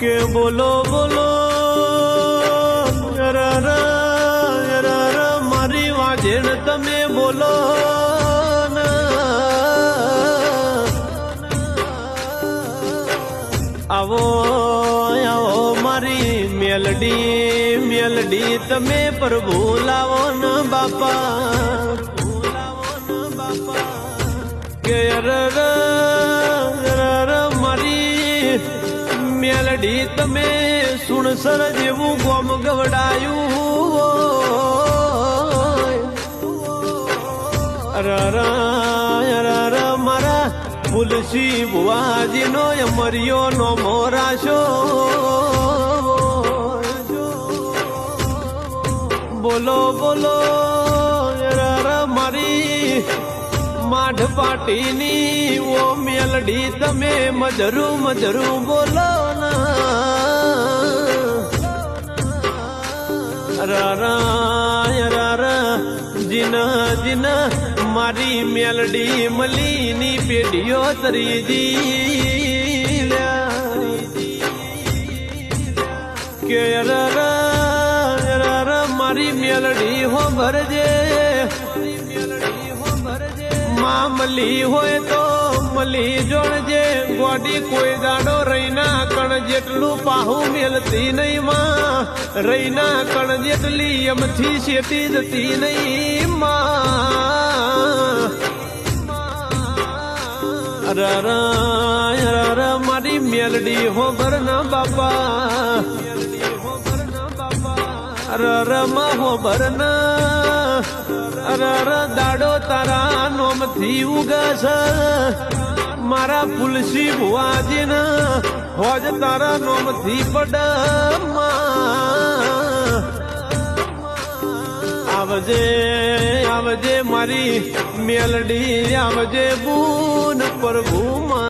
કે બોલો બોલો મારી વાજેણ તમે બોલો આવો આવો મારી મેલડી તમે પ્રભુ લાવો ને બાપા કે મારી મેલડી તમે સુણસર જેવું ગોમ ગવડાયું મારા તુલસી બુવાજીનો અમરિયો નો મોરાશો બોલો બોલો મારી માઢ પાટીની ઓ મેલડી તમે મજરું બોલો જીન મારી મેલડી મલીની પેઢીઓ તરીજી કે મારી મેલડી હો ભરજે માં મલી હોય તો મલી જોણજે ગોડી કોઈ દાડો રહીના કણ જેટલું પાહું મેલતી નહીં માં રહીના કણ જેટલી એમથી શેટી જતી નહીં માં મારી મેલડી હો ભરના બાપા માં હો ભરના દાડો તારા નોમથી ઉગસ મારા તુલસી ભુવાજીને હોજ તારા નોમથી પડ આવજે આવજે મારી મેલડી આવજે બૂન પ્રભુ